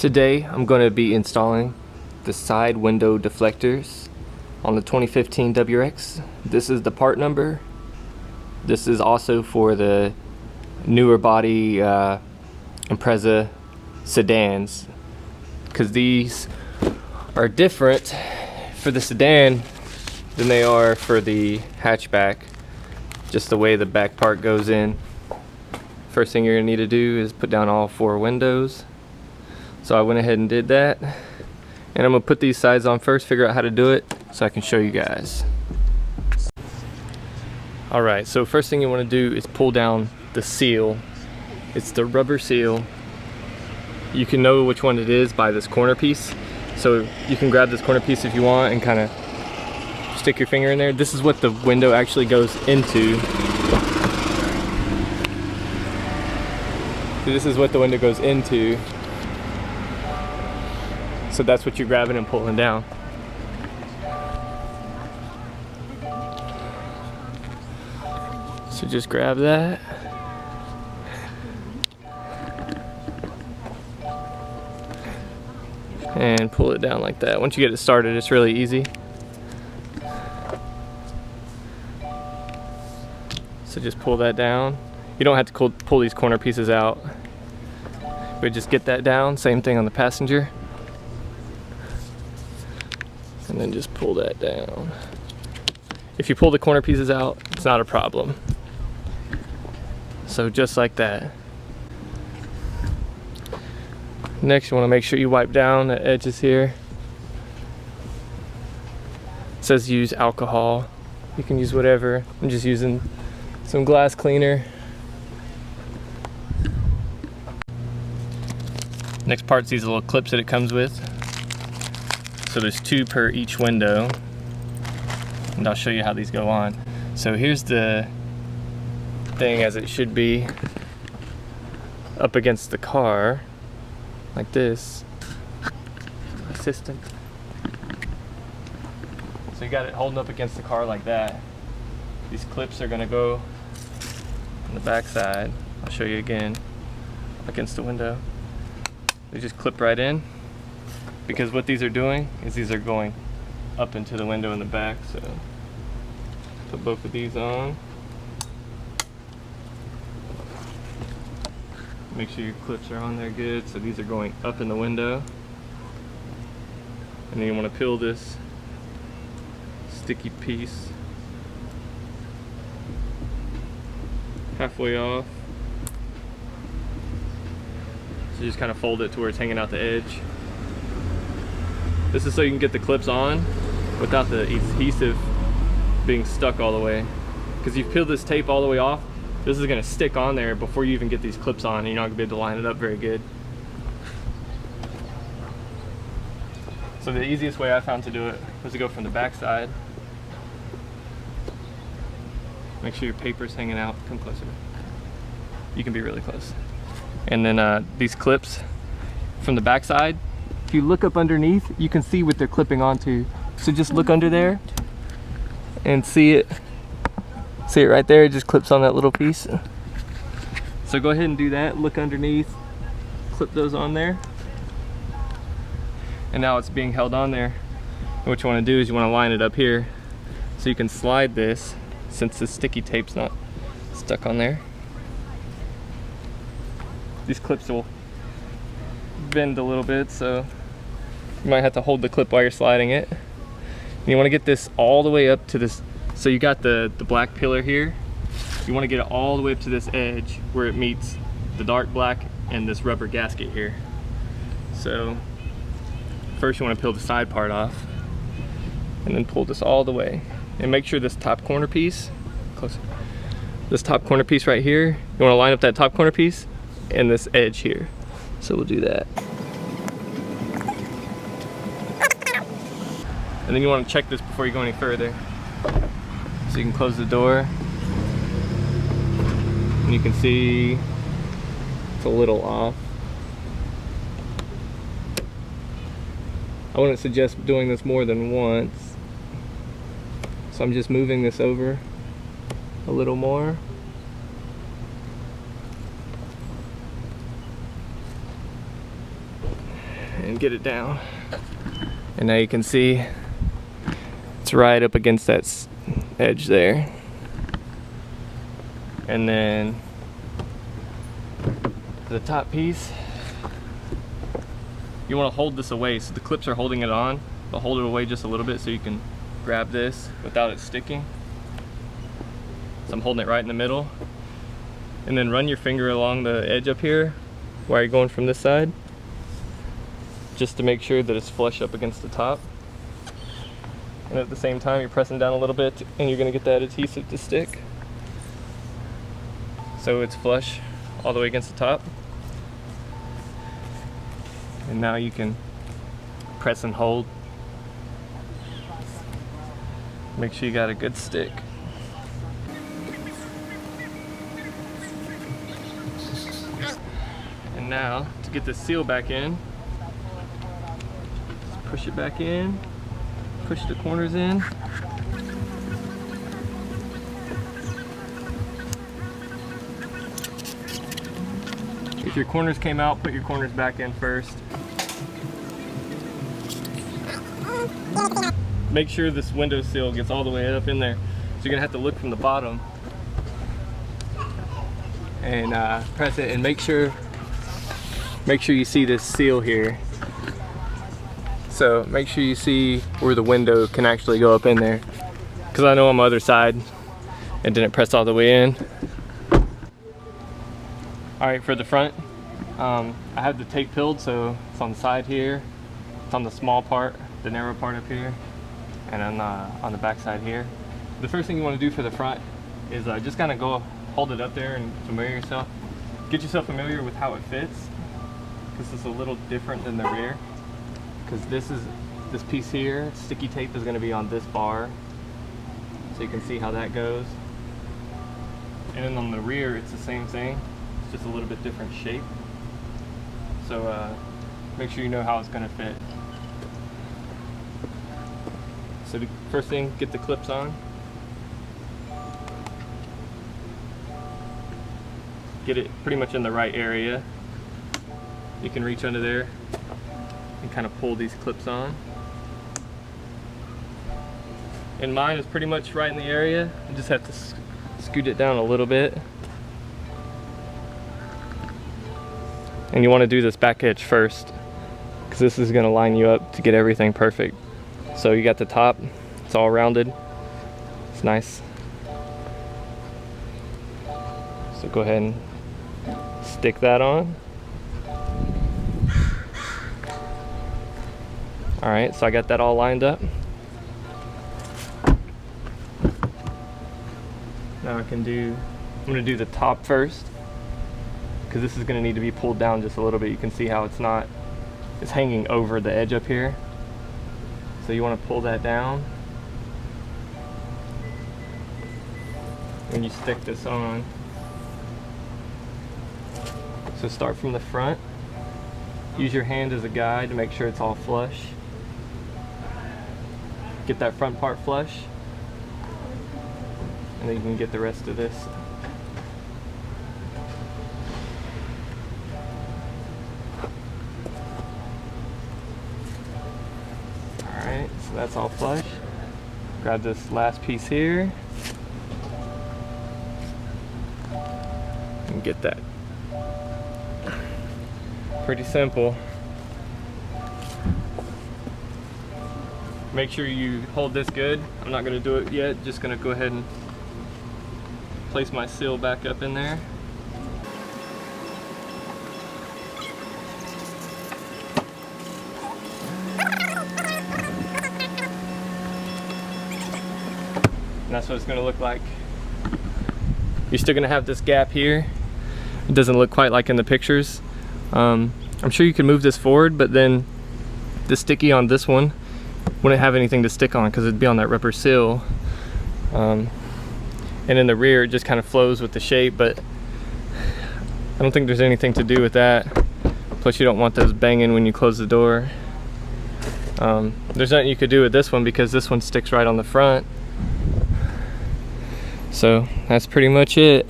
Today I'm going to be installing the side window deflectors on the 2015 WRX. This is the part number. This is also for the newer body Impreza sedans, because these are different for the sedan than they are for the hatchback. Just the way the back part goes in. First thing you're going to need to do is put down all 4 windows. So I went ahead and did that, and I'm going to put these sides on first, figure out how to do it so I can show you guys. Alright, so first thing you want to do is pull down the seal. It's the rubber seal. You can know which one it is by this corner piece. So you can grab this corner piece if you want and kind of stick your finger in there. This is what the window actually goes into. So this is what the window goes into. So that's what you're grabbing and pulling down. So just grab that. And pull it down like that. Once you get it started, it's really easy. So just pull that down. You don't have to pull these corner pieces out, but just get that down. Same thing on the passenger. And then just pull that down. If you pull the corner pieces out, it's not a problem. So just like that. Next, you want to make sure you wipe down the edges here. It says use alcohol. You can use whatever. I'm just using some glass cleaner. Next part's these little clips that it comes with. So there's 2 per each window, and I'll show you how these go on. So here's the thing as it should be up against the car, like this. Assistant. So you got it holding up against the car like that. These clips are gonna go on the back side. I'll show you again, against the window. They just clip right in. Because what these are doing is these are going up into the window in the back. So put both of these on. Make sure your clips are on there good. So these are going up in the window. And then you want to peel this sticky piece halfway off. So you just kind of fold it to where it's hanging out the edge. This is so you can get the clips on without the adhesive being stuck all the way. Because you've peeled this tape all the way off, this is going to stick on there before you even get these clips on, and you're not going to be able to line it up very good. So the easiest way I found to do it was to go from the back side. Make sure your paper's hanging out. Come closer. You can be really close. And then these clips from the back side, if you look up underneath, you can see what they're clipping onto. So just look under there and see it. See it right there, it just clips on that little piece. So go ahead and do that, look underneath, clip those on there. And now it's being held on there. And what you want to do is you want to line it up here so you can slide this, since the sticky tape's not stuck on there. These clips will bend a little bit, so you might have to hold the clip while you're sliding it. And you want to get this all the way up to this. So you got the black pillar here. You want to get it all the way up to this edge where it meets the dark black and this rubber gasket here. So first you want to peel the side part off and then pull this all the way. And make sure this top corner piece, closer, this top corner piece right here, you want to line up that top corner piece and this edge here. So we'll do that. And then you want to check this before you go any further. So you can close the door. And you can see it's a little off. I wouldn't suggest doing this more than once. So I'm just moving this over a little more. and get it down. And now you can see it's right up against that edge there. And then the top piece, you want to hold this away, so the clips are holding it on, but hold it away just a little bit so you can grab this without it sticking. So I'm holding it right in the middle. And then run your finger along the edge up here while you're going from this side, just to make sure that it's flush up against the top. And at the same time you're pressing down a little bit and you're going to get that adhesive to stick. So it's flush all the way against the top. And now you can press and hold. Make sure you got a good stick. And now, to get the seal back in, just push it back in, push the corners in. If your corners came out, put your corners back in first. Make sure this window sill gets all the way up in there. So you're gonna have to look from the bottom and press it, and make sure you see this seal here. So make sure you see where the window can actually go up in there, because I know on my other side it didn't press all the way in. Alright, for the front, I have the tape peeled, so it's on the side here, it's on the small part, the narrow part up here, and on the back side here. The first thing you want to do for the front is just kind of go hold it up there and get yourself familiar with how it fits, because it's a little different than the rear. Because this piece here, sticky tape, is going to be on this bar, so you can see how that goes. And then on the rear it's the same thing, it's just a little bit different shape. So make sure you know how it's going to fit. So the first thing, get the clips on. Get it pretty much in the right area. You can reach under there and kind of pull these clips on. And mine is pretty much right in the area. I just have to scoot it down a little bit. And you want to do this back edge first, because this is going to line you up to get everything perfect. So you got the top, it's all rounded, it's nice. So go ahead and stick that on. Alright, so I got that all lined up. Now I'm going to do the top first, because this is going to need to be pulled down just a little bit. You can see how it's hanging over the edge up here. So you want to pull that down when you stick this on. So start from the front. Use your hand as a guide to make sure it's all flush. Get that front part flush, and then you can get the rest of this. Alright, so that's all flush. Grab this last piece here and get that. Pretty simple. Make sure you hold this good. I'm not going to do it yet, just going to go ahead and place my seal back up in there. And that's what it's going to look like. You're still going to have this gap here. It doesn't look quite like in the pictures. I'm sure you can move this forward, but then the sticky on this one wouldn't have anything to stick on because it'd be on that rubber seal. And in the rear it just kind of flows with the shape, but I don't think there's anything to do with that. Plus you don't want those banging when you close the door. There's nothing you could do with this one because this one sticks right on the front. So that's pretty much it.